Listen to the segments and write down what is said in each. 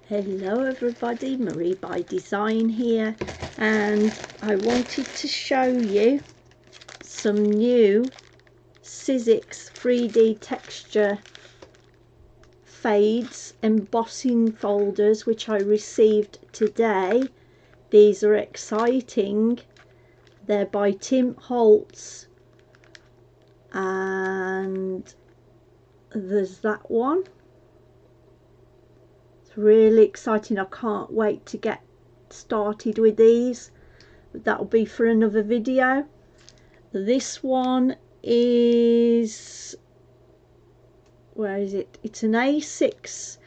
Hello everybody, Marie by Design here, and I wanted to show you some new Sizzix 3D texture fades embossing folders which I received today. These are exciting. They're by Holtz, and there's that one. Really exciting. I can't wait to get started with these, but that'll be for another video. This one is, where is it? It's an A6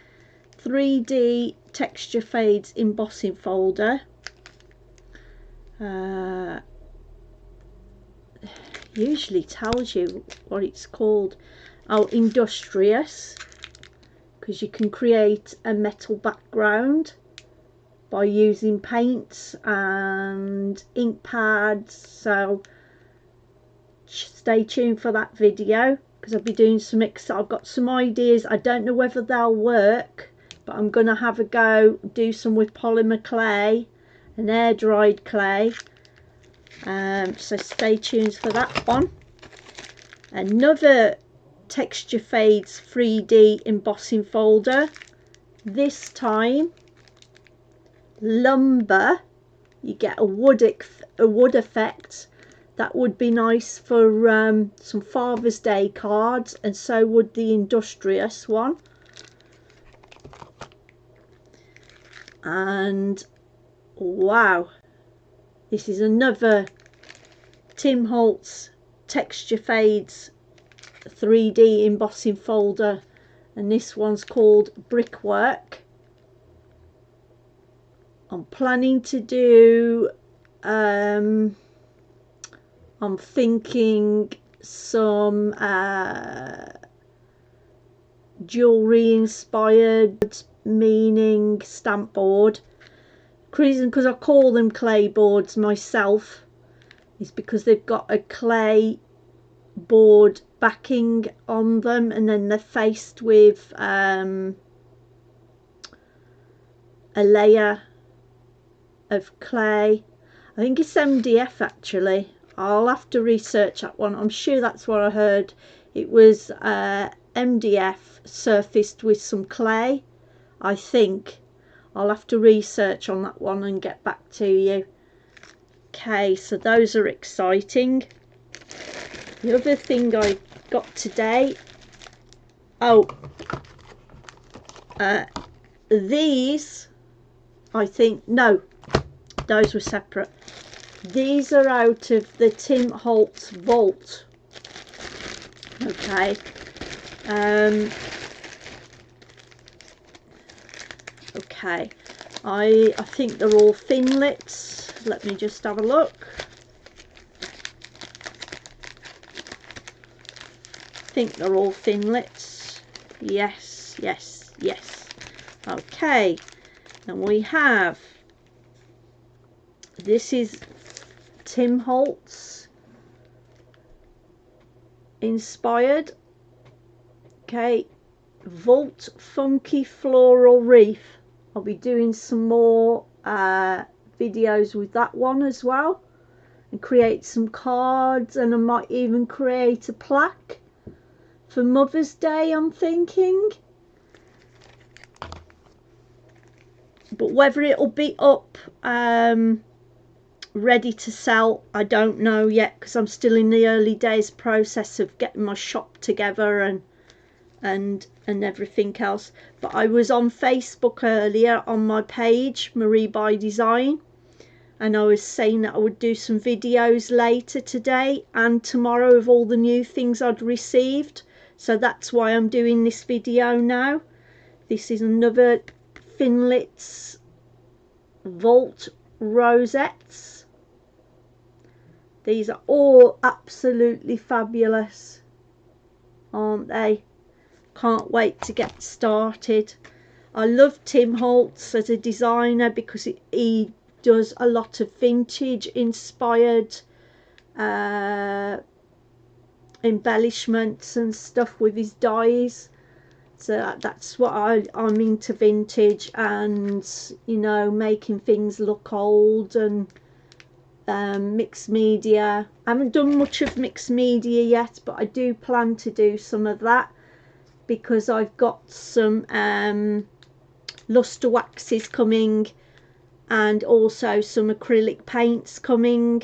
3D texture fades embossing folder. Usually tells you what it's called. Oh, industrious, because you can create a metal background by using paints and ink pads. So stay tuned for that video, because I'll be doing some I've got some ideas. I don't know whether they'll work, but I'm gonna have a go, do some with polymer clay and air dried clay. So stay tuned for that one. Another texture fades 3D embossing folder, this time lumber. You get a wood effect. That would be nice for some Father's Day cards, and so would the industrious one. And wow, this is another Holtz texture fades 3D embossing folder, and this one's called Brickwork. I'm planning to do I'm thinking some jewelry inspired, meaning stamp board. The reason because I call them clay boards myself is because they've got a clay board backing on them, and then they're faced with a layer of clay. I think it's MDF actually. I'll have to research that one. I'm sure that's what I heard. It was MDF surfaced with some clay, I think. I'll have to research on that one and get back to you. Okay, so those are exciting. The other thing I got today, these, I think, no, those were separate. These are out of the Holtz vault. Okay. Okay. I think they're all finlets. Let me just have a look. I think they're all finlets. Yes, yes, yes. Okay. And we have, this is Holtz inspired. Okay, Vault Funky Floral Reef. I'll be doing some more videos with that one as well, and create some cards, and I might even create a plaque for Mother's Day, I'm thinking. But whether it'll be up ready to sell, I don't know yet, because I'm still in the early days process of getting my shop together and everything else. But I was on Facebook earlier on my page, Marie by Design, and I was saying that I would do some videos later today and tomorrow of all the new things I'd received. So that's why I'm doing this video now. This is another Finlet's Vault rosettes. These are all absolutely fabulous, aren't they? Can't wait to get started. I love Holtz as a designer because he does a lot of vintage inspired embellishments and stuff with his dies. So that's what I'm into, vintage, and you know, making things look old, and mixed media. I haven't done much of mixed media yet, but I do plan to do some of that, because I've got some luster waxes coming, and also some acrylic paints coming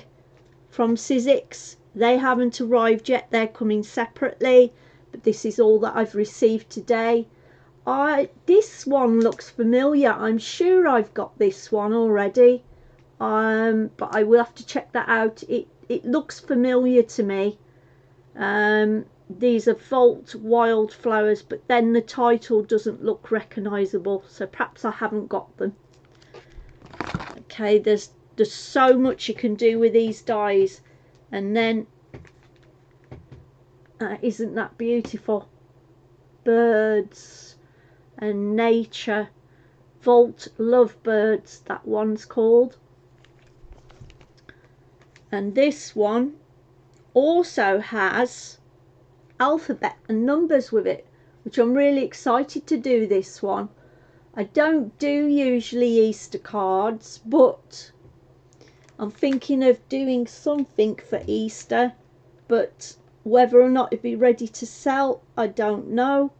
from Sizzix. They haven't arrived yet, they're coming separately, but this is all that I've received today. This one looks familiar. I'm sure I've got this one already, but I will have to check that out. It looks familiar to me. These are Vault Wildflowers, but then the title doesn't look recognizable, so perhaps I haven't got them. Okay, there's so much you can do with these dies. And then isn't that beautiful? Birds and nature. Vault Lovebirds, that one's called. And this one also has alphabet and numbers with it, which I'm really excited to do. This one, I don't do usually Easter cards, but I'm thinking of doing something for Easter, but whether or not it'd be ready to sell, I don't know.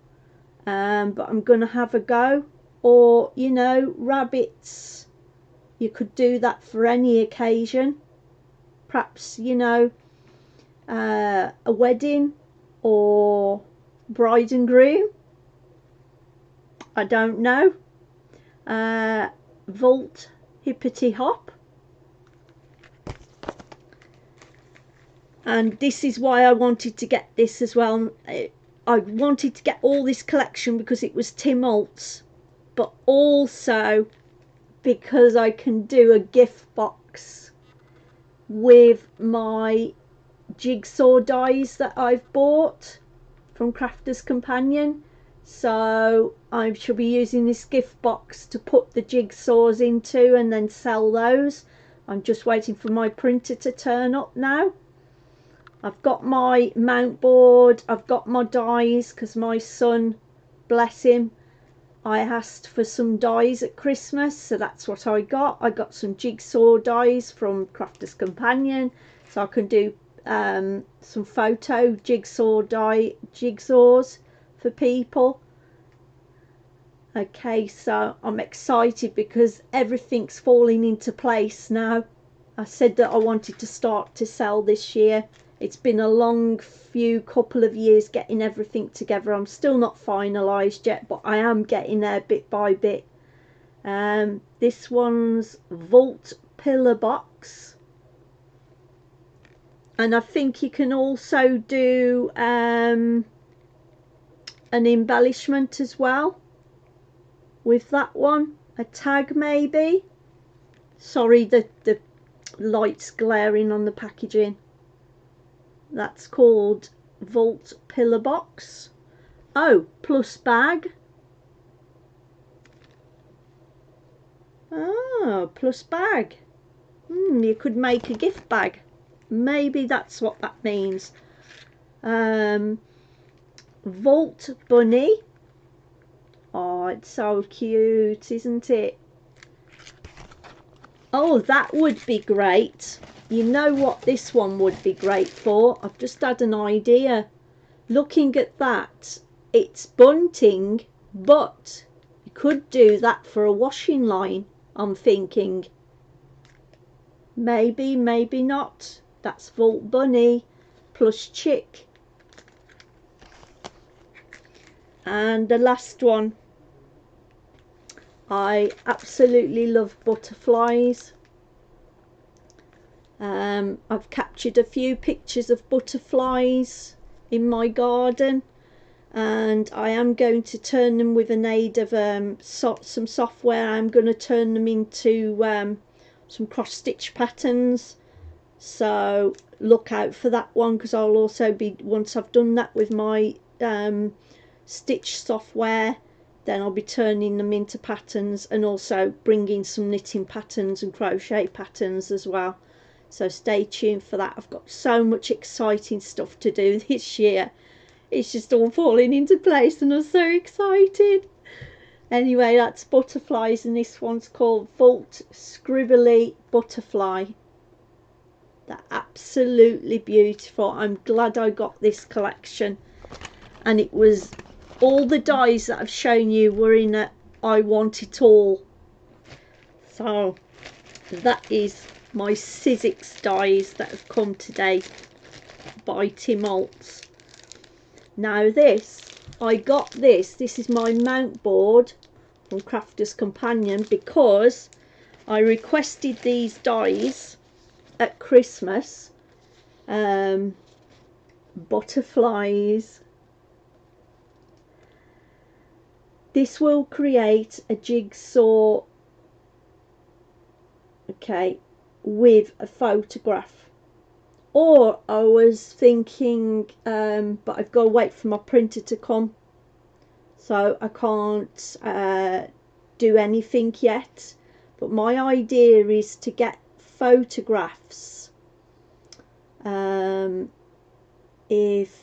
But I'm gonna have a go. Or, you know, rabbits, you could do that for any occasion. Perhaps, you know, a wedding or bride and groom, I don't know. Vault Hippity Hop. And this is why I wanted to get this as well. I wanted to get all this collection because it was Tim Holtz, but also because I can do a gift box with my jigsaw dies that I've bought from Crafter's Companion. So I shall be using this gift box to put the jigsaws into and then sell those. I'm just waiting for my printer to turn up now. I've got my mount board, I've got my dies, because my son, bless him, I asked for some dies at Christmas, so that's what I got. I got some jigsaw dies from Crafter's Companion, so I can do some photo jigsaws for people. Okay, so I'm excited because everything's falling into place now. I said that I wanted to start to sell this year. It's been a long couple of years getting everything together. I'm still not finalised yet, but I am getting there bit by bit. This one's Vault Pillar Box. And I think you can also do an embellishment as well with that one. A tag maybe. Sorry, the light's glaring on the packaging. That's called Vault Pillar Box. Oh, plus bag. Oh, plus bag. You could make a gift bag. Maybe that's what that means. Vault Bunny. Oh, it's so cute, isn't it? Oh, that would be great. You know what this one would be great for? I've just had an idea. Looking at that, it's bunting, but you could do that for a washing line, I'm thinking. Maybe, maybe not. That's Vault Bunny plus chick. And the last one. I absolutely love butterflies. I've captured a few pictures of butterflies in my garden, and I am going to turn them, with an aid of some software, I'm going to turn them into some cross stitch patterns. So look out for that one, because I'll also be, once I've done that with my stitch software, then I'll be turning them into patterns, and also bringing some knitting patterns and crochet patterns as well. So stay tuned for that. I've got so much exciting stuff to do this year. It's just all falling into place and I'm so excited. Anyway, that's butterflies, and this one's called Vault Scribbly Butterfly. They're absolutely beautiful. I'm glad I got this collection, and it was all the dies that I've shown you were in a I Want It All. So that is my Sizzix dies that have come today by Tim Holtz. Now I got this is my mount board from Crafter's Companion, because I requested these dies at Christmas. Butterflies. This will create a jigsaw, okay, with a photograph. Or I was thinking, but I've got to wait for my printer to come, so I can't do anything yet. But my idea is to get photographs. If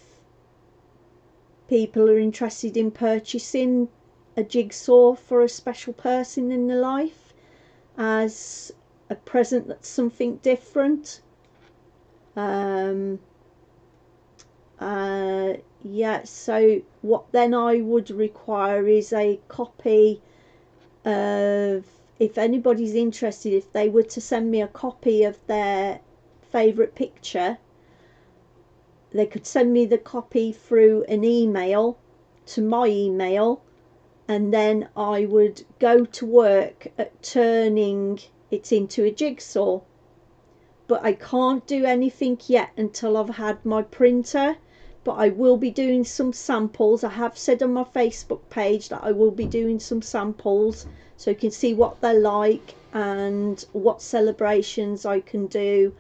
people are interested in purchasing a jigsaw for a special person in their life as a present, that's something different. Yeah, so what then I would require is a copy of, if anybody's interested, if they were to send me a copy of their favourite picture, they could send me the copy through an email to my email, and then I would go to work at turning it into a jigsaw. But I can't do anything yet until I've had my printer. But I will be doing some samples. I have said on my Facebook page that I will be doing some samples, so you can see what they're like and what celebrations I can do,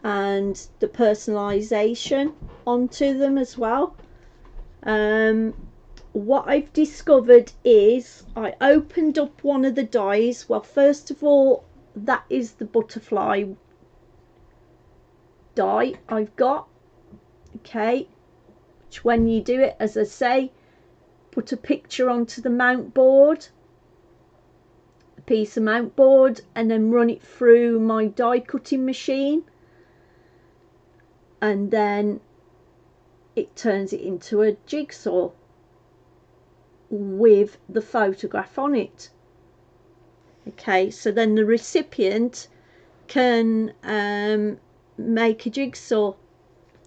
and the personalisation onto them as well. What I've discovered is I opened up one of the dies. Well, first of all, that is the butterfly die I've got, okay, which when you do it, as I say, put a picture onto the mount board, a piece of mount board, and then run it through my die cutting machine, and then it turns it into a jigsaw with the photograph on it. Okay, so then the recipient can make a jigsaw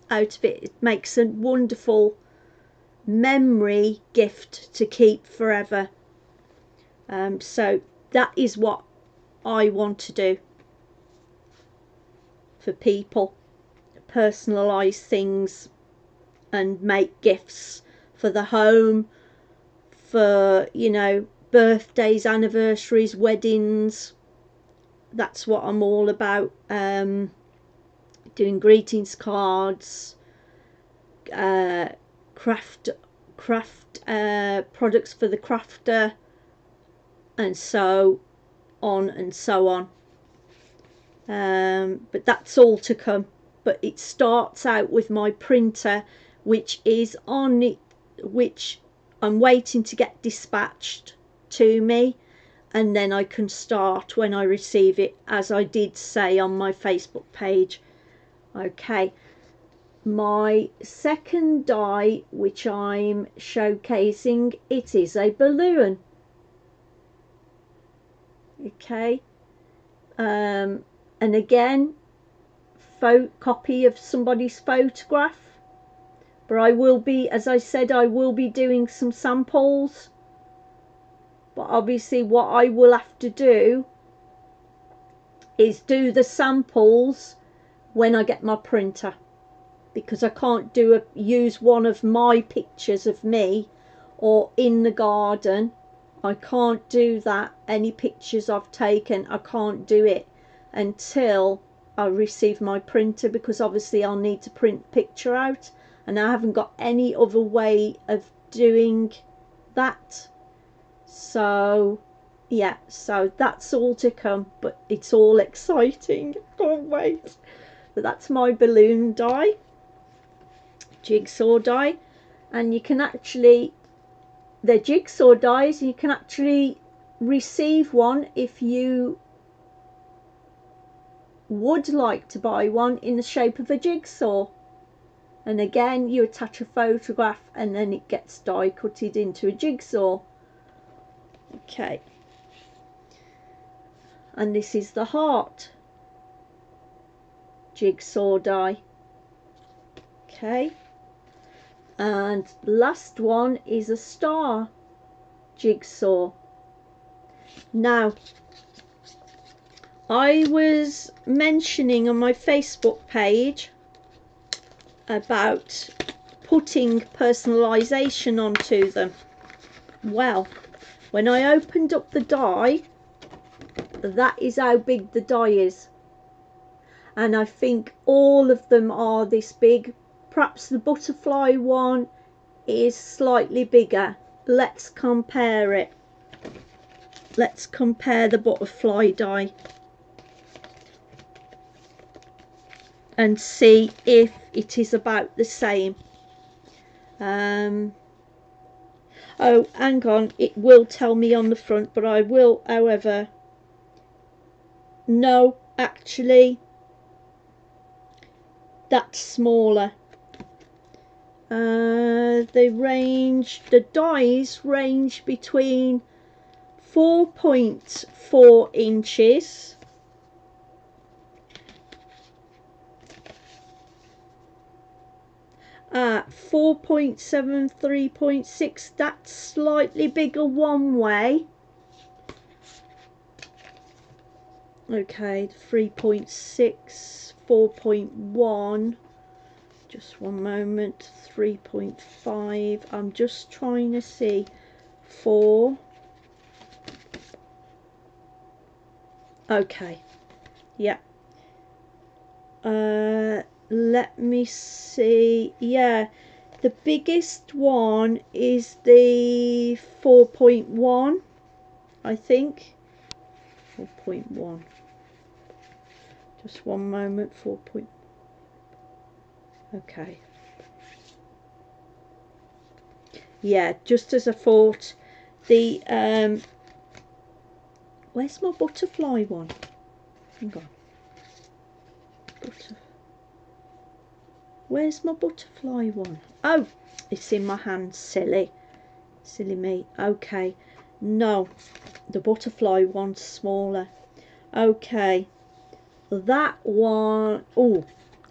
out of it. It makes a wonderful memory gift to keep forever. So that is what I want to do for people, personalize things and make gifts for the home, for, you know, birthdays, anniversaries, weddings. That's what I'm all about. Doing greetings cards, craft products for the crafter, and so on and so on. But that's all to come. But it starts out with my printer, which is on it, which I'm waiting to get dispatched to me, and then I can start when I receive it, as I did say on my Facebook page. Okay, my second die, which I'm showcasing, it is a balloon. Okay, and again, copy of somebody's photograph. But I will be, as I said, I will be doing some samples. But obviously what I will have to do is do the samples when I get my printer, because I can't use one of my pictures of me or in the garden. I can't do that. Any pictures I've taken, I can't do it until I receive my printer, because obviously I'll need to print the picture out, and I haven't got any other way of doing that. So yeah, so that's all to come, but it's all exciting. I can't wait. But that's my balloon die, jigsaw die. and you can actually, they're jigsaw dies, and you can actually receive one if you would like to buy one in the shape of a jigsaw. And again, you attach a photograph and then it gets die cutted into a jigsaw. Okay, and this is the heart jigsaw die. Okay, and last one is a star jigsaw. Now, I was mentioning on my Facebook page about putting personalisation onto them. Well, when I opened up the die, that is how big the die is, and I think all of them are this big. Perhaps the butterfly one is slightly bigger. Let's compare it. Let's compare the butterfly die and see if it is about the same. Oh, hang on, it will tell me on the front, but I will, however, no, actually that's smaller. The dies range between 4.4 inches at 4.7, 3.6. That's slightly bigger one way. Okay, 3.6, 4.1, just one moment, 3.5. I'm just trying to see. 4. Okay, yeah. Let me see. Yeah, the biggest one is the 4.1, I think. 4.1. Just one moment. 4. Okay. Yeah, just as I thought. The where's my butterfly one? Hang on. Where's my butterfly one? Oh, it's in my hand. Silly me. Okay, no, the butterfly one's smaller. Okay, that one, oh,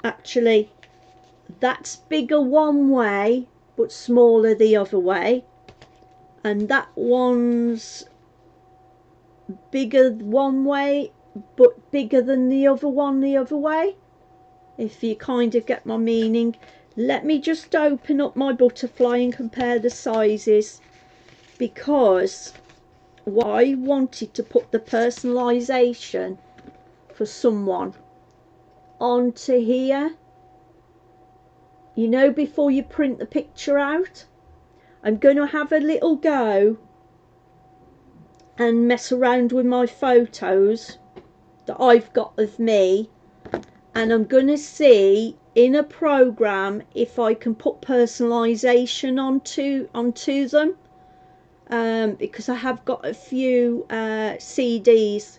actually that's bigger one way but smaller the other way, and that one's bigger one way but bigger than the other one the other way, if you kind of get my meaning. Let me just open up my butterfly and compare the sizes, because I wanted to put the personalisation for someone onto here, you know, before you print the picture out. I'm going to have a little go and mess around with my photos that I've got of me, and I'm going to see in a program if I can put personalisation onto them, because I have got a few CDs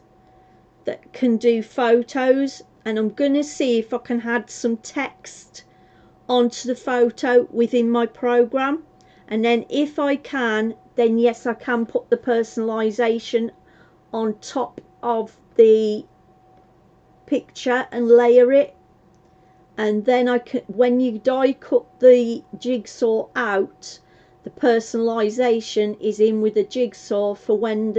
that can do photos, and I'm going to see if I can add some text onto the photo within my program, and then if I can, then yes, I can put the personalisation on top of the picture and layer it, and then I can, when you die cut the jigsaw out, the personalisation is in with the jigsaw for when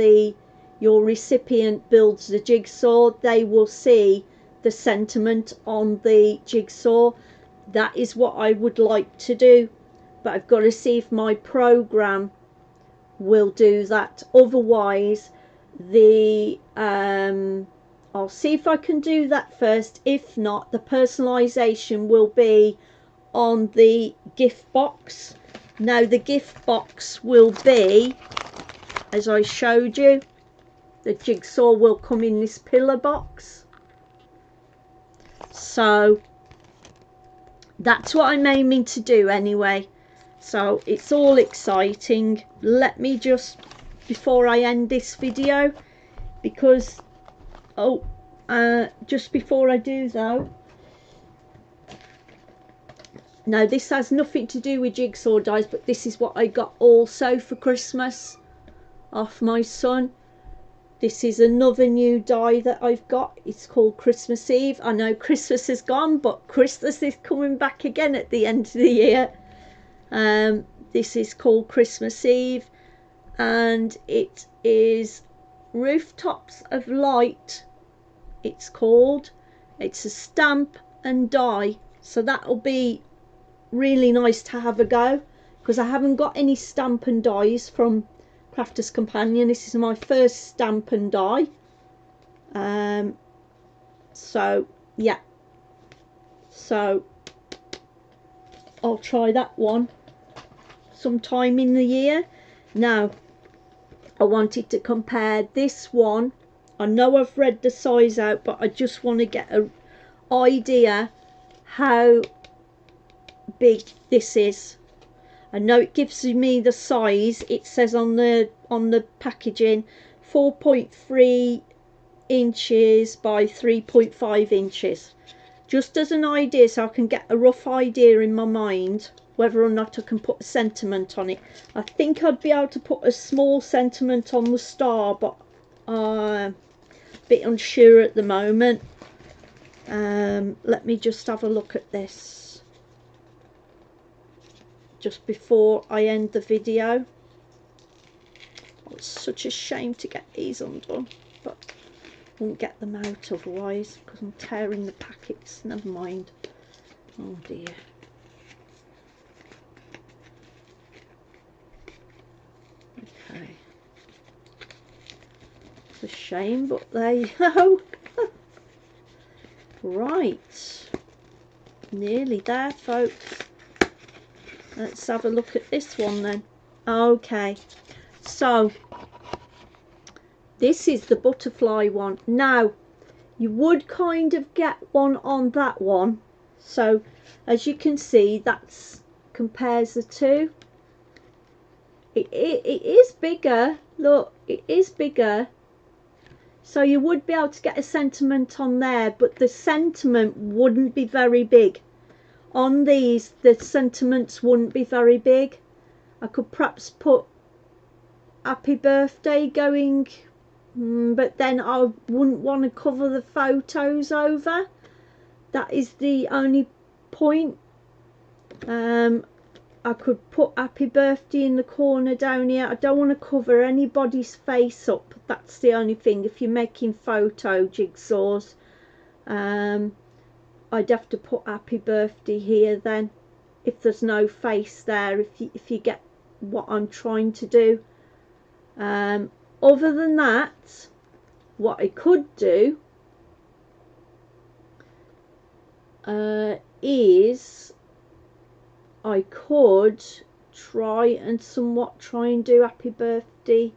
your recipient builds the jigsaw, they will see the sentiment on the jigsaw. That is what I would like to do, but I've got to see if my program will do that. Otherwise, I'll see if I can do that first. If not, the personalisation will be on the gift box. Now the gift box will be, as I showed you, the jigsaw will come in this pillar box. So that's what I'm aiming to do anyway. So it's all exciting. Let me just, before I end this video, because just before I do though, now this has nothing to do with jigsaw dies, but this is what I got also for Christmas off my son. This is another new die that I've got. It's called Christmas Eve. I know Christmas is gone, but Christmas is coming back again at the end of the year. This is called Christmas Eve, and it is Rooftops of Light, it's called. It's a stamp and die, so that'll be really nice to have a go, because I haven't got any stamp and dies from Crafter's Companion. This is my first stamp and die. So yeah, so I'll try that one sometime in the year. Now I wanted to compare this one. I know I've read the size out, but I just want to get an idea how big this is. I know it gives me the size. It says on the packaging 4.3 inches by 3.5 inches. Just as an idea, so I can get a rough idea in my mind whether or not I can put a sentiment on it. I think I'd be able to put a small sentiment on the star, but a bit unsure at the moment. Let me just have a look at this just before I end the video. Oh, it's such a shame to get these undone, but I won't get them out otherwise because I'm tearing the packets. Never mind. Oh dear. Okay. It's a shame, but there you go. Right. Nearly there, folks. Let's have a look at this one then. Okay, so this is the butterfly one. Now you would kind of get one on that one, so as you can see, that's compares the two. It is bigger. Look, it is bigger, so you would be able to get a sentiment on there, but the sentiment wouldn't be very big. On these, the sentiments wouldn't be very big. I could perhaps put happy birthday going, but then I wouldn't want to cover the photos over. That is the only point. I could put happy birthday in the corner down here. I don't want to cover anybody's face up. That's the only thing. If you're making photo jigsaws, I'd have to put happy birthday here then, if there's no face there, if you get what I'm trying to do. Other than that, what I could do is I could try and do happy birthday,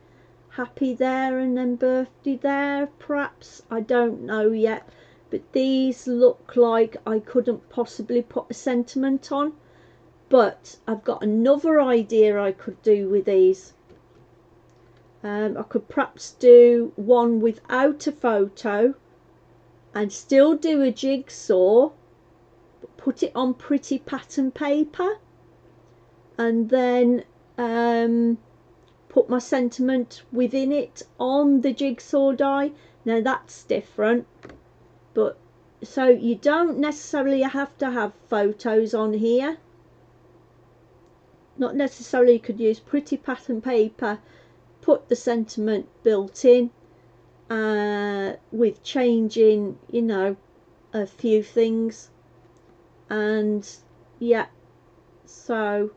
happy there, and then birthday there, perhaps. I don't know yet, but these look like I couldn't possibly put a sentiment on. But I've got another idea I could do with these. I could perhaps do one without a photo and still do a jigsaw, but put it on pretty pattern paper, and then put my sentiment within it on the jigsaw die. Now that's different, but so you don't necessarily have to have photos on here. Not necessarily. You could use pretty pattern paper, put the sentiment built in, with changing, you know, a few things, and yeah, so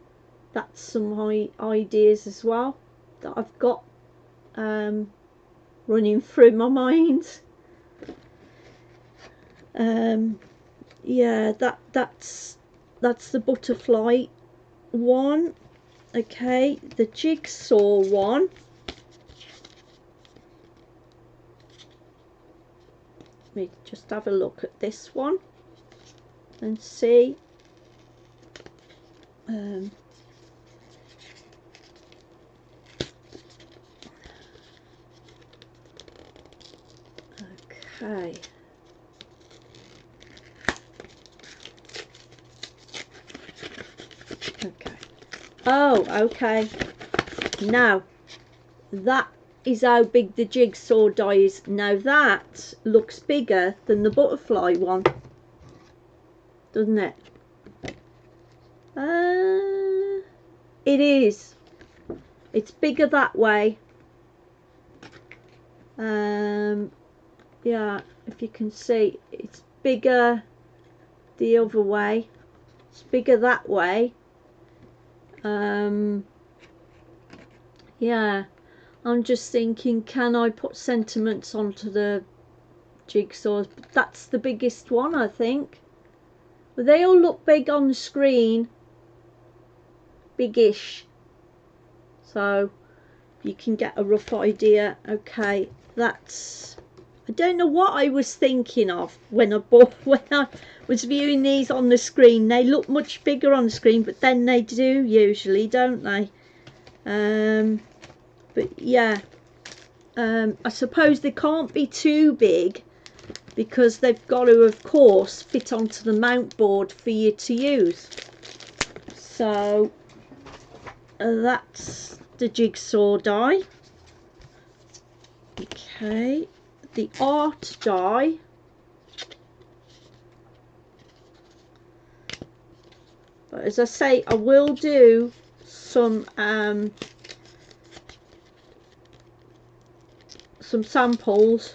that's some ideas as well that I've got running through my mind. Yeah, that's the butterfly one. Okay, the jigsaw one, let me just have a look at this one and see. Okay. Okay. Oh, okay. Now, that is how big the jigsaw die is. Now that looks bigger than the butterfly one, doesn't it? It is. It's bigger that way. Yeah, if you can see, it's bigger the other way. It's bigger that way. Yeah, I'm just thinking, can I put sentiments onto the jigsaws? But that's the biggest one, I think. But they all look big on the screen, biggish, so you can get a rough idea. Okay, that's, I don't know what I was thinking of when I was viewing these on the screen. They look much bigger on the screen, but then they do usually, don't they? But yeah, I suppose they can't be too big because they've got to, of course, fit onto the mount board for you to use. So that's the jigsaw die. Okay, the art die. But as I say, I will do some samples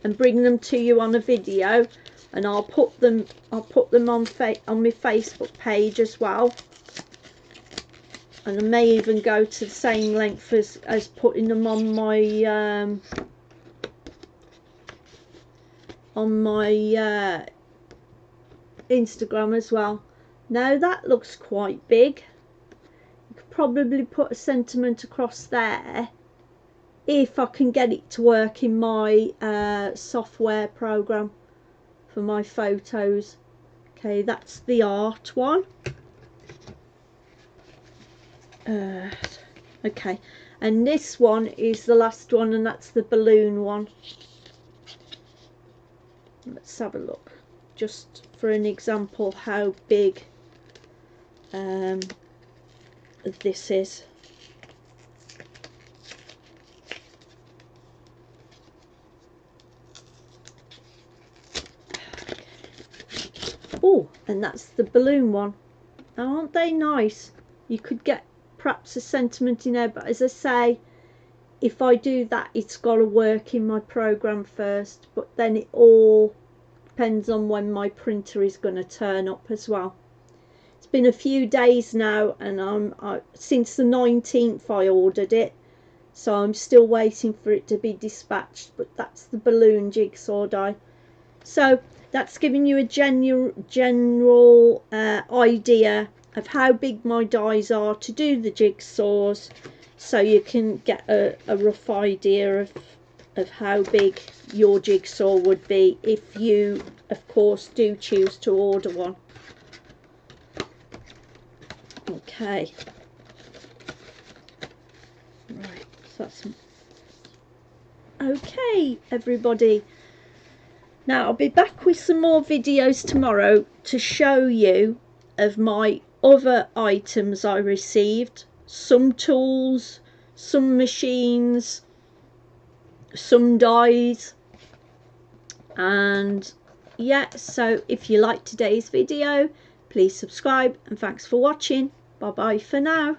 and bring them to you on a video, and I'll put them on my Facebook page as well, and I may even go to the same length as putting them on my Instagram as well. Now that looks quite big. You could probably put a sentiment across there if I can get it to work in my software program for my photos. Okay, that's the art one. Okay, and this one is the last one, and that's the balloon one. Let's have a look, just for an example how big this is. Oh, and that's the balloon one. Aren't they nice? You could get perhaps a sentiment in there, but as I say, if I do that, it's got to work in my program first, but then it all depends on when my printer is going to turn up as well. It's been a few days now, and since the 19th I ordered it, so I'm still waiting for it to be dispatched. But that's the balloon jigsaw die. So that's giving you a general idea of how big my dies are to do the jigsaws, so you can get a rough idea of how big your jigsaw would be if you, of course, do choose to order one. Okay, right, so that's okay, everybody. Now I'll be back with some more videos tomorrow to show you of my other items I received. Some tools, some machines, some dies, and yeah, so if you liked today's video, please subscribe, and thanks for watching. Bye bye for now.